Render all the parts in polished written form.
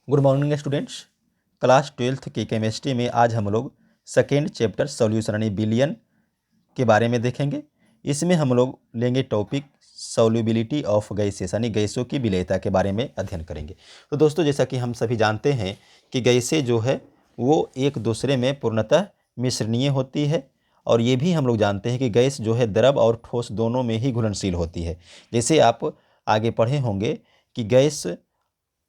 Good morning students. Class 12th की chemistry में आज हम लोग सेकेंड चैप्टर सॉल्यूशन यानी विलयन के बारे में देखेंगे। इसमें हम लोग लेंगे टॉपिक सॉल्युबिलिटी ऑफ गैसेस यानी गैसों की विलेयता के बारे में अध्ययन करेंगे। तो दोस्तों, जैसा कि हम सभी जानते हैं कि गैसें जो है वो एक दूसरे में पूर्णतः मिश्रणीय होती है, और ये भी हम लोग जानते हैं कि गैस जो है द्रव और ठोस दोनों में ही घुलनशील होती है। जैसे आप आगे पढ़े होंगे कि गैस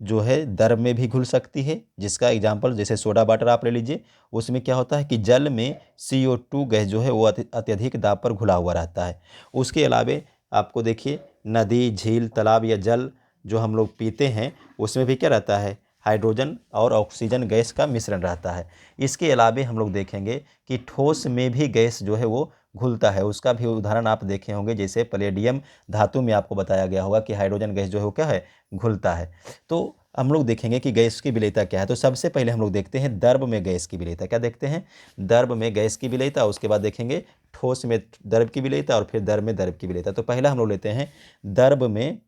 जो है द्रव में भी घुल सकती है, जिसका एग्जाम्पल जैसे सोडा वाटर आप ले लीजिए। उसमें क्या होता है कि जल में CO2 गैस जो है वो अत्यधिक दाब पर घुला हुआ रहता है। उसके अलावे आपको देखिए, नदी, झील, तालाब या जल जो हम लोग पीते हैं उसमें भी क्या रहता है, हाइड्रोजन और ऑक्सीजन गैस का मिश्रण रहता है। इसके अलावे हम लोग देखेंगे कि ठोस में भी गैस जो है वो घुलता है। उसका भी उदाहरण आप देखे होंगे, जैसे पैलेडियम धातु में आपको बताया गया होगा कि हाइड्रोजन गैस जो है वो क्या है, घुलता है। तो हम लोग देखेंगे कि गैस की विलेयता क्या है। तो सबसे पहले हम लोग देखते हैं द्रव में गैस की विलेयता। क्या देखते हैं? द्रव में गैस की विलेयता। उसके बाद देखेंगे ठोस में द्रव की विलेयता, और फिर द्रव में द्रव की विलेयता। तो पहला हम लोग लेते हैं द्रव में,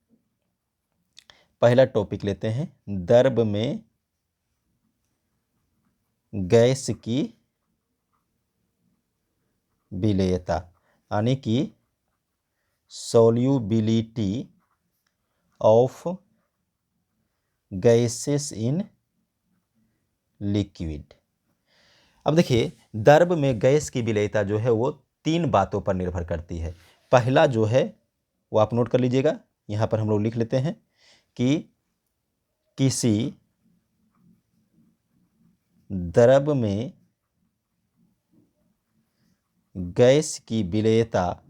पहला टॉपिक लेते हैं द्रव में गैस की विलेयता यानी कि solubility of gases in liquid. अब देखिए, द्रव में गैस की विलेयता जो है वो 3 बातों पर निर्भर करती है। पहला जो है वो आप नोट कर लीजिएगा, यहाँ पर हम लोग लिख लेते हैं कि किसी द्रव में गैस की विलेयता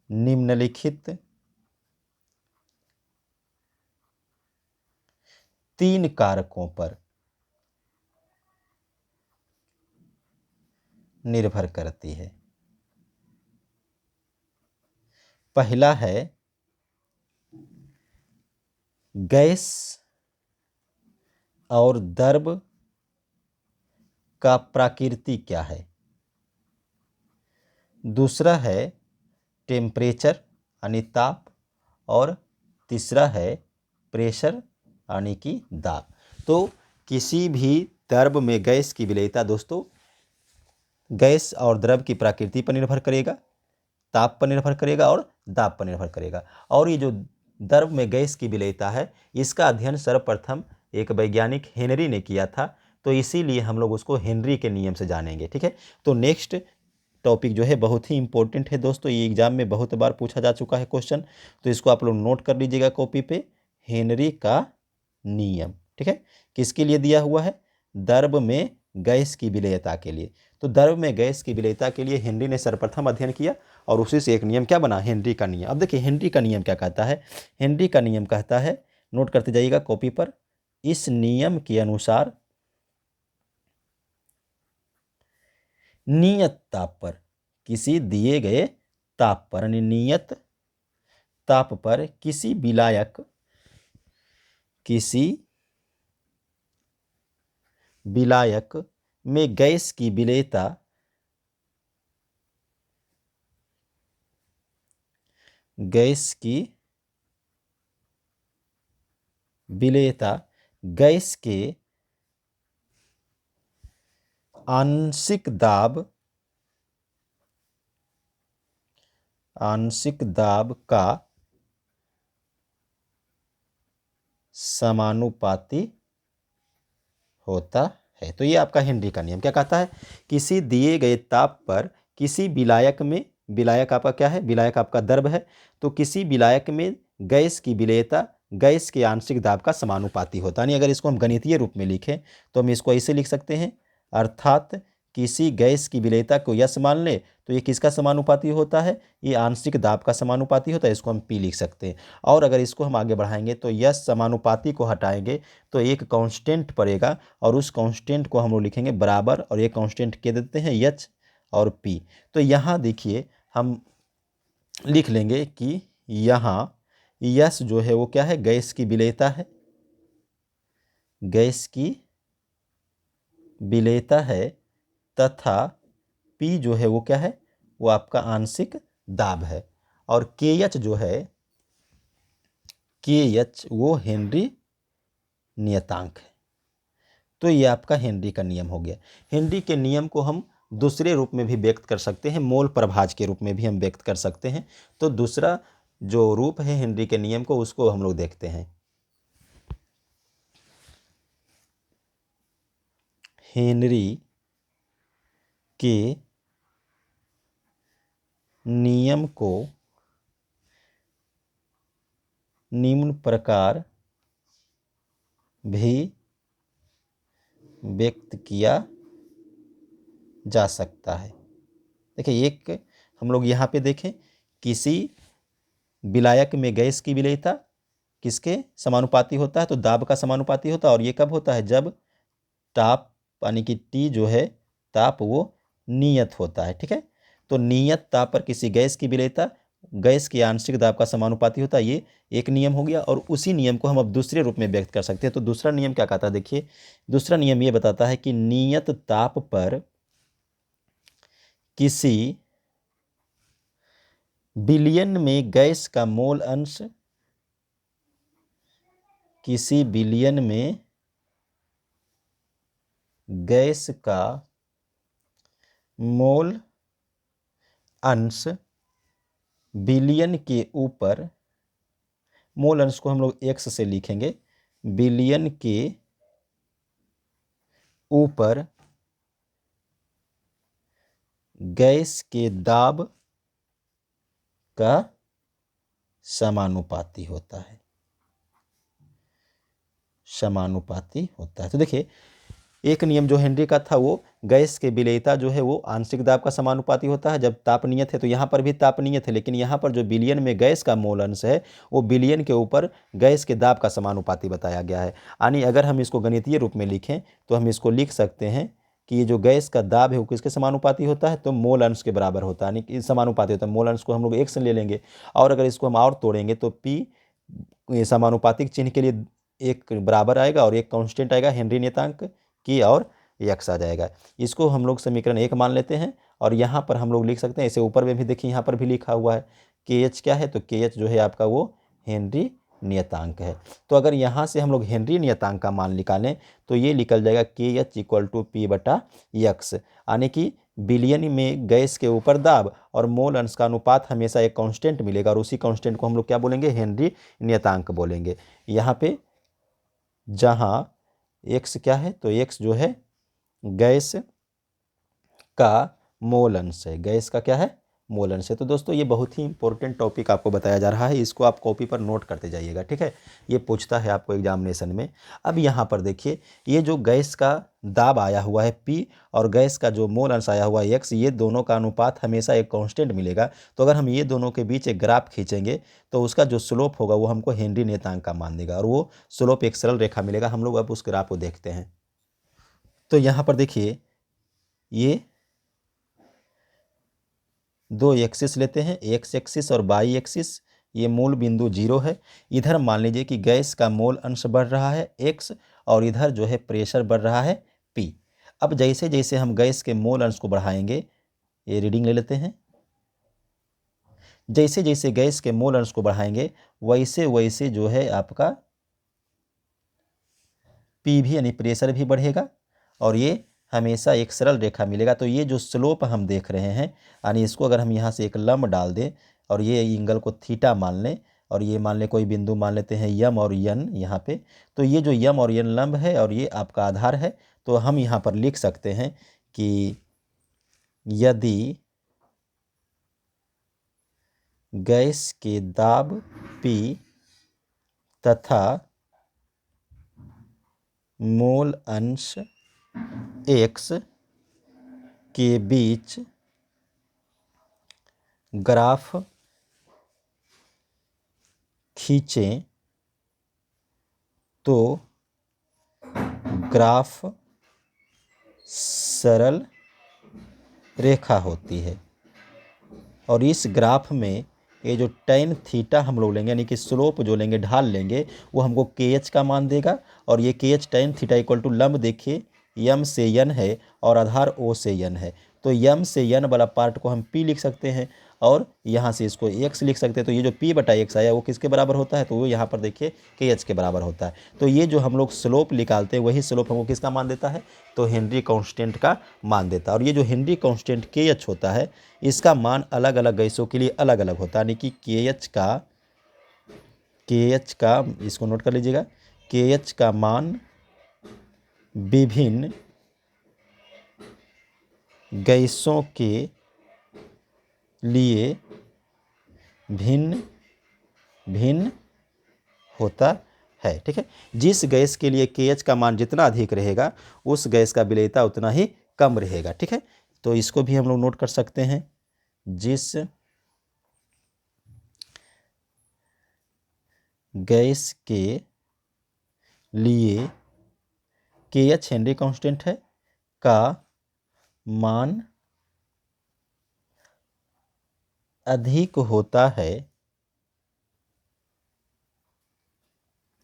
निम्नलिखित 3 कारकों पर निर्भर करती है। पहला है गैस और द्रव का प्रकृति क्या है। दूसरा है टेम्परेचर यानी ताप, और तीसरा है प्रेशर यानी कि दाब। तो किसी भी द्रव में गैस की विलेयता दोस्तों गैस और द्रव की प्रकृति पर निर्भर करेगा, ताप पर निर्भर करेगा और दाब पर निर्भर करेगा। और ये जो द्रव में गैस की विलेयता है, इसका अध्ययन सर्वप्रथम एक वैज्ञानिक हेनरी ने किया था। तो इसीलिए हम लोग उसको हेनरी के नियम से जानेंगे। ठीक है, तो नेक्स्ट टॉपिक जो है बहुत ही इंपॉर्टेंट है दोस्तों, ये एग्जाम में बहुत बार पूछा जा चुका है क्वेश्चन। तो इसको आप लोग नोट कर लीजिएगा कॉपी पे, हेनरी का नियम। ठीक है, किसके लिए दिया हुआ है? द्रव में गैस की विलेयता के लिए। तो द्रव में गैस की विलेयता के लिए हेनरी ने सर्वप्रथम अध्ययन किया, और उसी से एक नियम क्या बना, हेनरी का नियम। अब देखिए हेनरी का नियम क्या कहता है। हेनरी का नियम कहता है, नोट करते जाइएगा कॉपी पर, इस नियम के अनुसार नियत ताप पर, किसी दिए गए ताप पर यानी नियत ताप पर किसी विलायक में गैस की विलेयता गैस के आंशिक दाब का समानुपाती होता है। तो ये आपका हेनरी का नियम क्या कहता है, किसी दिए गए ताप पर किसी विलायक में, विलायक आपका क्या है, विलायक आपका द्रव है, तो किसी विलायक में गैस की विलेयता गैस के आंशिक दाब का समानुपाती होता है। यानी अगर इसको हम गणितीय रूप में लिखें तो हम इसको ऐसे लिख सकते हैं, अर्थात किसी गैस की विलेयता को यस मान ले तो ये किसका समानुपाती होता है, ये आंशिक दाब का समानुपाती होता है। इसको हम पी लिख सकते हैं। और अगर इसको हम आगे बढ़ाएंगे तो यस समानुपाती को हटाएंगे तो एक कांस्टेंट पड़ेगा, और उस कांस्टेंट को हम लोग लिखेंगे बराबर, और ये कांस्टेंट के देते हैं एच और पी। तो यहाँ देखिए हम लिख लेंगे कि यहाँ यस जो है वो क्या है, गैस की विलेयता है, गैस की विलेयता है, तथा पी जो है वो क्या है, वो आपका आंशिक दाब है। और के एच जो है, के एच वो हेनरी नियतांक है। तो ये आपका हेनरी का नियम हो गया। हेनरी के नियम को हम दूसरे रूप में भी व्यक्त कर सकते हैं, मोल प्रभाज के रूप में भी हम व्यक्त कर सकते हैं। तो दूसरा जो रूप है हेनरी के नियम को, उसको हम लोग देखते हैं। हेनरी के नियम को निम्न प्रकार भी व्यक्त किया जा सकता है। देखिए, एक हम लोग यहाँ पे देखें, किसी विलायक में गैस की विलेयता किसके समानुपाती होता है? तो दाब का समानुपाती होता है। और ये कब होता है? जब ताप यानी कि टी जो है ताप वो नियत होता है। ठीक है, तो नियत ताप पर किसी गैस की विलेयता गैस की आंशिक दाब का समानुपाती होता है। ये एक नियम हो गया। और उसी नियम को हम अब दूसरे रूप में व्यक्त कर सकते हैं। तो दूसरा नियम क्या कहता है? देखिए, दूसरा नियम ये बताता है कि नियत ताप पर किसी विलयन में गैस का मोल अंश, किसी विलयन में गैस का मोल अंश विलयन के ऊपर, मोल अंश को हम लोग x से लिखेंगे, विलयन के ऊपर गैस के दाब का समानुपाती होता है, समानुपाती होता है। तो देखिए, एक नियम जो हेनरी का था वो गैस के विलेयता जो है वो आंशिक दाब का समानुपाती होता है जब ताप नियत है। तो यहाँ पर भी ताप नियत है, लेकिन यहाँ पर जो विलयन में गैस का मोल अंश है वो विलयन के ऊपर गैस के दाब का समानुपाती बताया गया है। यानी अगर हम इसको गणितीय रूप में लिखें तो हम इसको लिख सकते हैं कि ये जो गैस का दाब है वो किसके समानुपाती होता है? तो मोल अंश के बराबर होता है, यानी कि समानुपाती होता है। मोल अंश को हम लोग x ले लेंगे, और अगर इसको हम और तोड़ेंगे तो p समानुपातिक चिन्ह के लिए एक बराबर आएगा और एक कांस्टेंट आएगा हेनरी नियतांक की, और x आ जाएगा। इसको हम लोग समीकरण 1 मान लेते हैं। और यहाँ पर हम लोग लिख सकते हैं, इसे ऊपर में भी देखिए, यहाँ पर भी लिखा हुआ है KH क्या है? तो KH जो है आपका वो हेनरी नियतांक है। तो अगर यहाँ से हम लोग हेनरी नियतांक का मान निकालें तो ये निकल जाएगा KH = P/x, यानी कि विलयन में गैस के ऊपर दाब और मोल अंश का अनुपात हमेशा एक कांस्टेंट मिलेगा, और उसी कांस्टेंट को हम लोग क्या बोलेंगे? हेनरी नियतांक बोलेंगे। यहाँ पे जहाँ x क्या है? तो x जो है गैस का मोल अंश है, गैस का क्या है? मोल अंश है। तो दोस्तों, ये बहुत ही इंपॉर्टेंट टॉपिक आपको बताया जा रहा है, इसको आप कॉपी पर नोट करते जाइएगा। ठीक है, ये पूछता है आपको एग्जामिनेशन में। अब यहाँ पर देखिए, ये जो गैस का दाब आया हुआ है P और गैस का जो मोल अंश आया हुआ है x, ये दोनों का अनुपात हमेशा एक कांस्टेंट मिलेगा। तो अगर हम ये दोनों के बीच एक ग्राफ खींचेंगे तो उसका जो स्लोप होगा वो हमको हेनरी नियतांक का मान देगा, और वो स्लोप एक सरल रेखा मिलेगा। हम लोग अब उस ग्राफ को देखते हैं। तो यहाँ पर देखिए, ये दो एक्सिस लेते हैं, x एक्सिस और y एक्सिस। ये मूल बिंदु 0 है। इधर मान लीजिए कि गैस का मोल अंश बढ़ रहा है x, और इधर जो है प्रेशर बढ़ रहा है P। अब जैसे जैसे हम गैस के मोल अंश को बढ़ाएंगे, ये रीडिंग ले लेते हैं, जैसे जैसे गैस के मोल अंश को बढ़ाएंगे वैसे वैसे जो है आपका P भी यानी प्रेशर भी बढ़ेगा, और ये हमेशा एक सरल रेखा मिलेगा। तो ये जो स्लोप हम देख रहे हैं, यानी इसको अगर हम यहाँ से एक लंब डाल दें और ये एंगल को थीटा मान लें, और ये मान लें कोई बिंदु मान लेते हैं यम और यन यहाँ पे, तो ये जो यम और यन लंब है और ये आपका आधार है। तो हम यहाँ पर लिख सकते हैं कि यदि गैस के दाब P तथा मोल अंश x के बीच ग्राफ खींचें तो ग्राफ सरल रेखा होती है। और इस ग्राफ में ये जो tan थीटा हम लोग लेंगे, यानी कि स्लोप जो लेंगे, ढाल लेंगे, वो हमको KH का मान देगा। और ये KH tan थीटा = लंब देखिए यम से यन है और आधार O से यन है। तो यम से यन वाला पार्ट को हम P लिख सकते हैं, और यहाँ से इसको x लिख सकते हैं। तो ये जो p/x आया वो किसके बराबर होता है, तो वो यहाँ पर देखिए kh के बराबर होता है। तो ये जो हम लोग स्लोप निकालते हैं वही स्लोप हमको किसका मान देता है, तो हेनरी कांस्टेंट का मान देता है। और ये जो हेनरी कांस्टेंट kh होता है इसका मान अलग अलग गैसों के लिए अलग अलग होता है, यानी कि kh का इसको नोट कर लीजिएगा, kh का मान विभिन्न गैसों के लिए भिन्न भिन्न होता है। ठीक है, जिस गैस के लिए kh का मान जितना अधिक रहेगा उस गैस का विलेयता उतना ही कम रहेगा। ठीक है, तो इसको भी हम लोग नोट कर सकते हैं, जिस गैस के लिए kh हेनरी कांस्टेंट है का मान अधिक होता है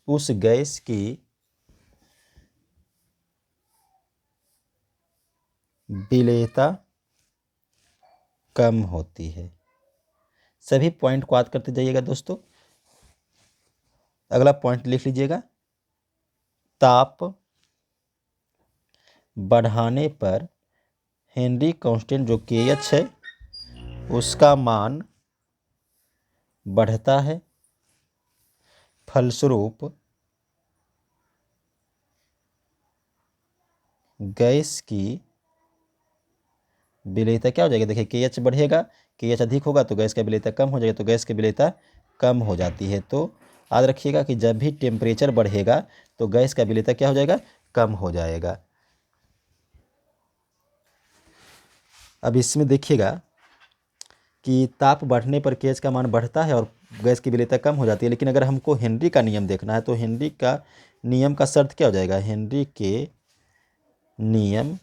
उस गैस की विलेयता कम होती है। सभी पॉइंट को याद करते जाइएगा दोस्तों। अगला पॉइंट लिख लीजिएगा, ताप बढ़ाने पर हेनरी कांस्टेंट जो kh है उसका मान बढ़ता है, फलस्वरूप गैस की विलेयता क्या हो जाएगी, देखिए kh बढ़ेगा, kh अधिक होगा तो गैस का विलेयता कम हो जाएगा, तो गैस की विलेयता कम हो जाती है। तो याद रखिएगा कि जब भी टेम्परेचर बढ़ेगा तो गैस का विलेयता क्या हो जाएगा, कम हो जाएगा। अब इसमें देखिएगा कि ताप बढ़ने पर kh का मान बढ़ता है और गैस की विलेयता कम हो जाती है, लेकिन अगर हमको हेनरी का नियम देखना है तो हेनरी का नियम का शर्त क्या हो जाएगा, हेनरी के नियम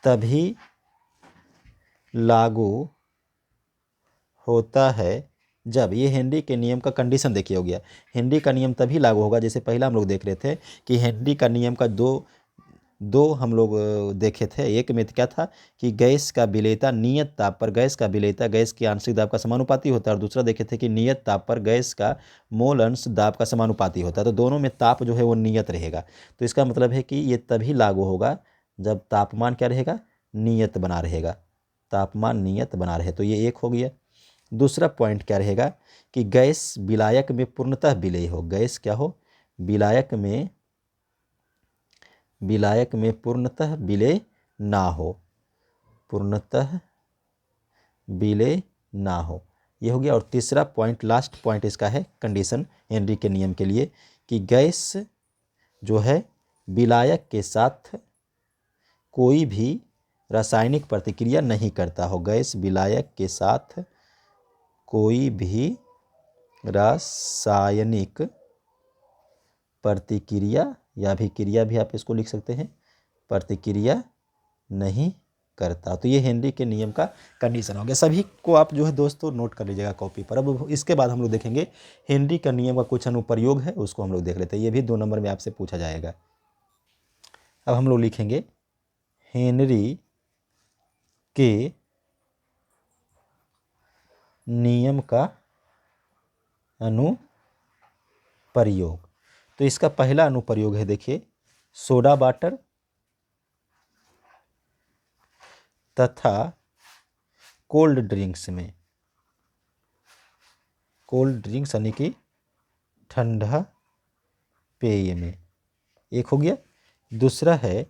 तभी लागू होता है जब, ये हेनरी के नियम का कंडीशन देखिए हो गया, हेनरी का नियम तभी लागू होगा, जैसे पहला हम लोग देख रहे थे कि हेनरी का नियम का दो हम लोग देखे थे। एक में क्या था कि गैस का विलेयता नियत ताप पर गैस का विलेयता गैस की आंशिक दाब का समानुपाती होता है, और दूसरा देखे थे कि नियत ताप पर गैस का मोल अंश दाब का समानुपाती होता है। तो दोनों में ताप जो है वो नियत रहेगा। तो इसका मतलब है कि ये तभी लागू होगा जब तापमान क्या रहेगा, नियत बना रहेगा, तापमान नियत बना रहे। तो ये एक हो गया। दूसरा पॉइंट क्या रहेगा कि गैस विलायक में पूर्णतः विलेय हो, गैस क्या हो, विलायक में पूर्णतः विलेय ना हो, पूर्णतः विलेय ना हो, ये हो गया। और तीसरा पॉइंट, लास्ट पॉइंट इसका है कंडीशन हेनरी के नियम के लिए कि गैस जो है विलायक के साथ कोई भी रासायनिक प्रतिक्रिया नहीं करता हो, गैस विलायक के साथ कोई भी रासायनिक प्रतिक्रिया या भी क्रिया भी आप इसको लिख सकते हैं, प्रतिक्रिया नहीं करता। तो ये हेनरी के नियम का कंडीशन हो गया। सभी को आप जो है दोस्तों नोट कर लीजिएगा कॉपी पर। अब इसके बाद हम लोग देखेंगे हेनरी का नियम का कुछ अनुप्रयोग है, उसको हम लोग देख लेते हैं। ये भी 2 नंबर में आपसे पूछा जाएगा। अब हम लोग लिखेंगे हेनरी के नियम का अनुप्रयोग। तो इसका पहला अनुप्रयोग है, देखिए, सोडा वाटर तथा कोल्ड ड्रिंक्स में, कोल्ड ड्रिंक्स यानी कि ठंडा पेय में, एक हो गया। दूसरा है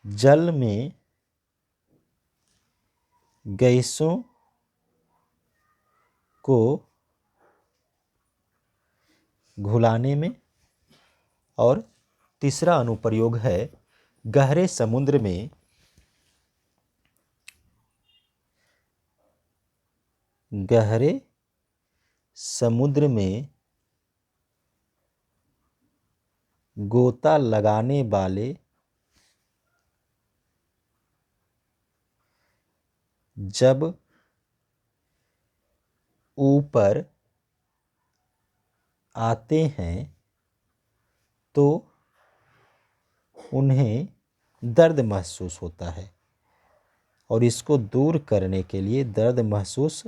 जल में गैसों को घुलाने में। और तीसरा अनुप्रयोग है गहरे समुद्र में गोता लगाने वाले जब ऊपर आते हैं तो उन्हें दर्द महसूस होता है। और इसको दूर करने के लिए दर्द महसूस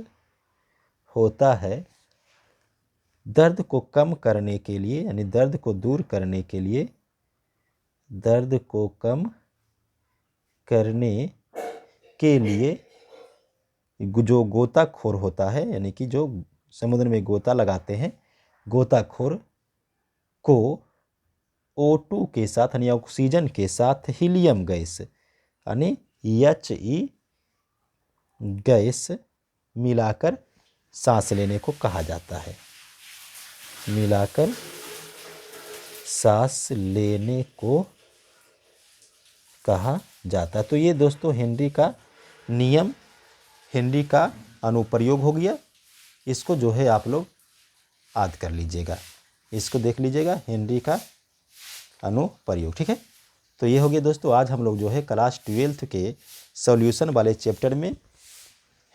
होता है। दर्द को कम करने के लिए यानी दर्द को दूर करने के लिए, दर्द को कम करने के लिए जो गोताखोर होता है, यानी कि जो समुद्र में गोता लगाते हैं, गोताखोर को O2 के साथ यानी ऑक्सीजन के साथ हीलियम गैस यानी HE गैस मिलाकर सांस लेने को कहा जाता है। मिलाकर सांस लेने को कहा जाता है। तो ये दोस्तों हेनरी का नियम, हेनरी का अनुप्रयोग हो गया। इसको जो है आप लोग याद कर लीजिएगा, इसको देख लीजिएगा, हेनरी का अनुप्रयोग। ठीक है, तो ये हो गया दोस्तों। आज हम लोग जो है क्लास 12th के सॉल्यूशन वाले चैप्टर में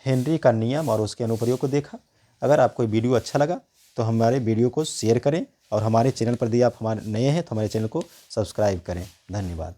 हेनरी का नियम और उसके अनुप्रयोग को देखा। अगर आपको वीडियो अच्छा लगा तो हमारे वीडियो को शेयर करें और हमारे चैनल पर यदि आप हमारे नए हैं तो हमारे चैनल को सब्सक्राइब करें। धन्यवाद।